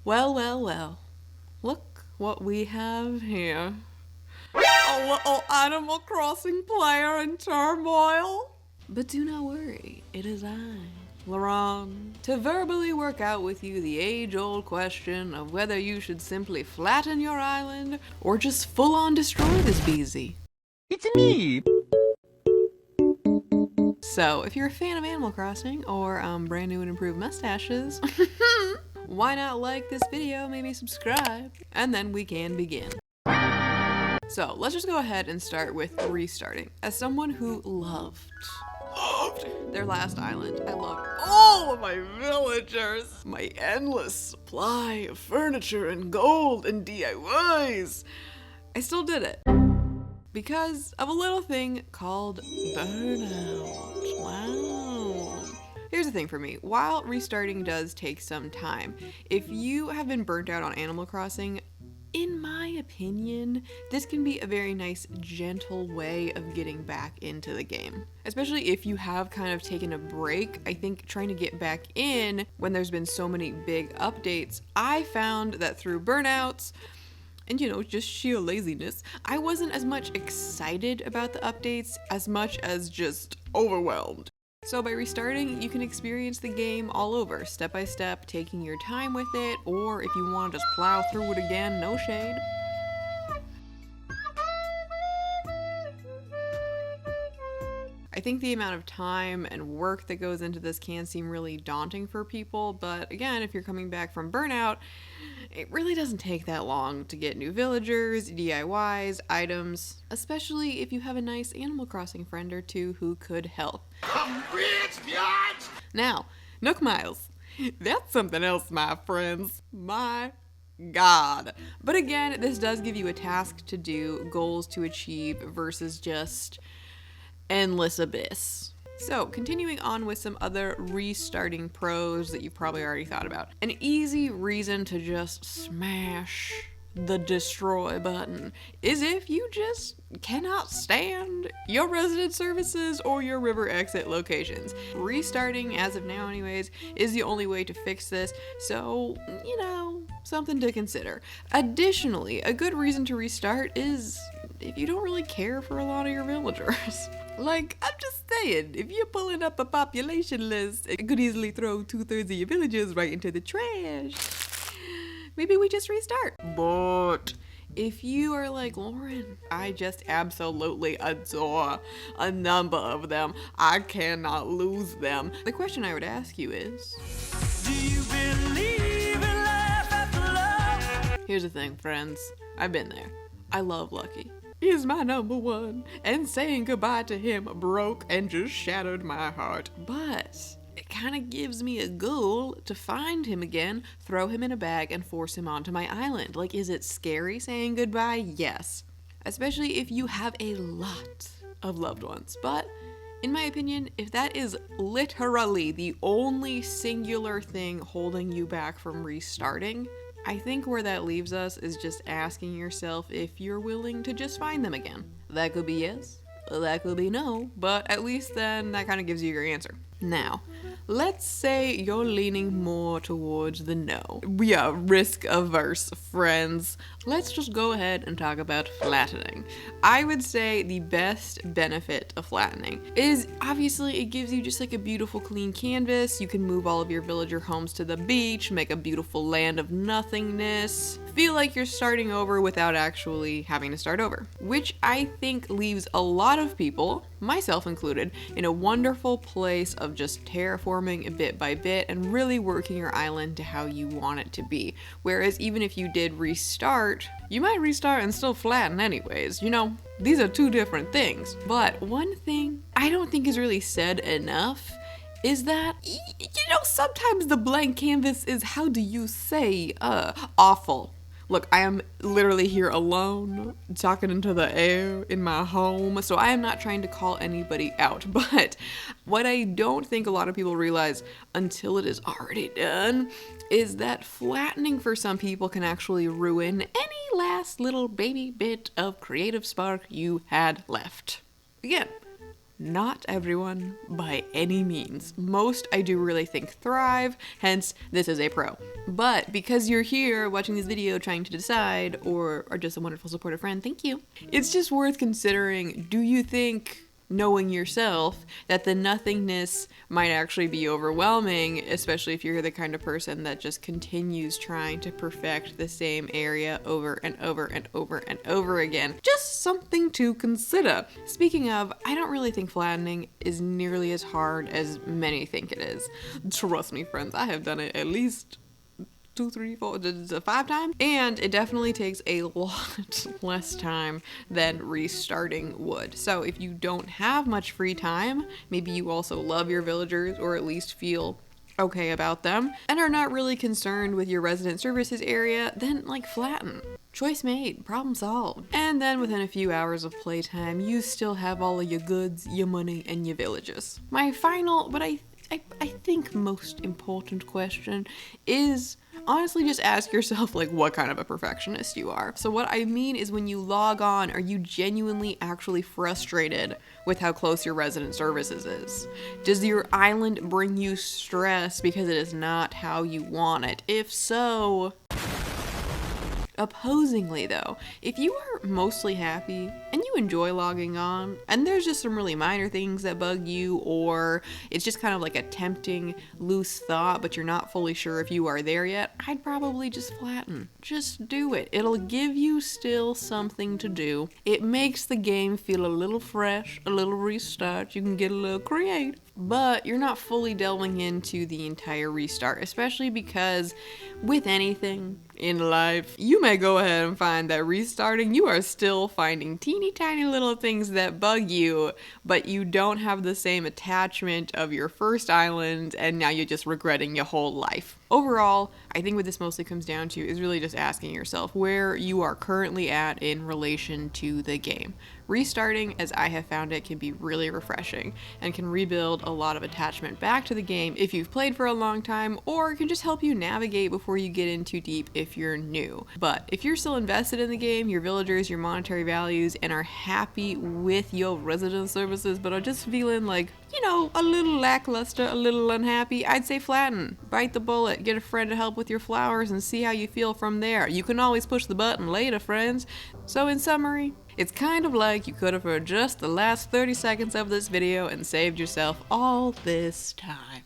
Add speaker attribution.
Speaker 1: Well, well, well. Look what we have here. A little Animal Crossing player in turmoil. But do not worry, it is I, Laurent, to verbally work out with you the age-old question of whether you should simply flatten your island or just full-on destroy this BZ.
Speaker 2: It's me!
Speaker 1: So, if you're a fan of Animal Crossing or brand new and improved mustaches, why not like this video, maybe subscribe, and then we can begin. So, let's just go ahead and start with restarting. As someone who loved their last island, I loved all of my villagers, my endless supply of furniture and gold and DIYs. I still did it because of a little thing called burnout. Wow. Here's the thing for me. While restarting does take some time, if you have been burnt out on Animal Crossing, in my opinion, this can be a very nice, gentle way of getting back into the game. Especially if you have kind of taken a break. I think trying to get back in when there's been so many big updates, I found that through burnouts, and just sheer laziness, I wasn't as much excited about the updates as much as just overwhelmed. So by restarting, you can experience the game all over, step by step, taking your time with it, or if you want to just plow through it again, no shade. I think the amount of time and work that goes into this can seem really daunting for people, but again, if you're coming back from burnout, it really doesn't take that long to get new villagers, DIYs, items, especially if you have a nice Animal Crossing friend or two who could help. Now, Nook Miles. That's something else, my friends. My God. But again, this does give you a task to do, goals to achieve, versus just endless abyss. So, continuing on with some other restarting pros that you've probably already thought about. An easy reason to just smash the destroy button is if you just cannot stand your resident services or your river exit locations. Restarting, as of now anyways, is the only way to fix this, so, something to consider. Additionally, a good reason to restart is if you don't really care for a lot of your villagers. Like, I'm just saying, if you're pulling up a population list, it could easily throw 2/3 of your villagers right into the trash. Maybe we just restart. But if you are like, Lauren, I just absolutely adore a number of them, I cannot lose them, the question I would ask you is, do you believe in life after love? Here's the thing, friends. I've been there. I love Lucky. He's my number one, and saying goodbye to him broke and just shattered my heart. But it kind of gives me a goal to find him again, throw him in a bag, and force him onto my island. Like, is it scary saying goodbye? Yes. Especially if you have a lot of loved ones. But in my opinion, if that is literally the only singular thing holding you back from restarting, I think where that leaves us is just asking yourself if you're willing to just find them again. That could be yes, that could be no, but at least then that kind of gives you your answer. Now, let's say you're leaning more towards the no. We are risk averse, friends. Let's just go ahead and talk about flattening. I would say the best benefit of flattening is obviously it gives you just like a beautiful clean canvas. You can move all of your villager homes to the beach, make a beautiful land of nothingness, feel like you're starting over without actually having to start over, which I think leaves a lot of people, myself included, in a wonderful place of just terraforming it bit by bit and really working your island to how you want it to be. Whereas even if you did restart, you might restart and still flatten anyways. These are two different things. But one thing I don't think is really said enough is that, sometimes the blank canvas is, how do you say, awful. Look, I am literally here alone, talking into the air in my home, so I am not trying to call anybody out, but what I don't think a lot of people realize until it is already done is that flattening for some people can actually ruin any last little baby bit of creative spark you had left. Again, Not everyone, by any means. Most, I do really think, thrive, hence, this is a pro. But because you're here watching this video trying to decide, or are just a wonderful supportive friend, thank you. It's just worth considering, do you think, knowing yourself, that the nothingness might actually be overwhelming, especially if you're the kind of person that just continues trying to perfect the same area over and over and over and over again. Just something to consider. Speaking of, I don't really think flattening is nearly as hard as many think it is. Trust me, friends, I have done it at least 2, 3, 4, 5 times, and it definitely takes a lot less time than restarting would. So if you don't have much free time, maybe you also love your villagers, or at least feel okay about them, and are not really concerned with your resident services area, then like flatten. Choice made, problem solved. And then within a few hours of playtime, you still have all of your goods, your money, and your villages. My final, but I think most important question is, honestly, just ask yourself like what kind of a perfectionist you are. So what I mean is, when you log on, are you genuinely actually frustrated with how close your resident services is? Does your island bring you stress because it is not how you want it? If so, opposingly though, if you are mostly happy and you enjoy logging on, and there's just some really minor things that bug you, or it's just kind of like a tempting loose thought but you're not fully sure if you are there yet, I'd probably just flatten. Just do it. It'll give you still something to do. It makes the game feel a little fresh, a little restart. You can get a little creative, but you're not fully delving into the entire restart, especially because with anything in life, you may go ahead and find that restarting, you are still finding teeny tiny little things that bug you, but you don't have the same attachment of your first island, and now you're just regretting your whole life. Overall, I think what this mostly comes down to is really just asking yourself where you are currently at in relation to the game. Restarting, as I have found it, can be really refreshing and can rebuild a lot of attachment back to the game if you've played for a long time, or can just help you navigate before you get in too deep if you're new. But if you're still invested in the game, your villagers, your monetary values, and are happy with your resident services but are just feeling like, you know, a little lackluster, a little unhappy, I'd say flatten. Bite the bullet, get a friend to help with your flowers, and see how you feel from there. You can always push the button later, friends. So in summary, it's kind of like you could have heard just the last 30 seconds of this video and saved yourself all this time.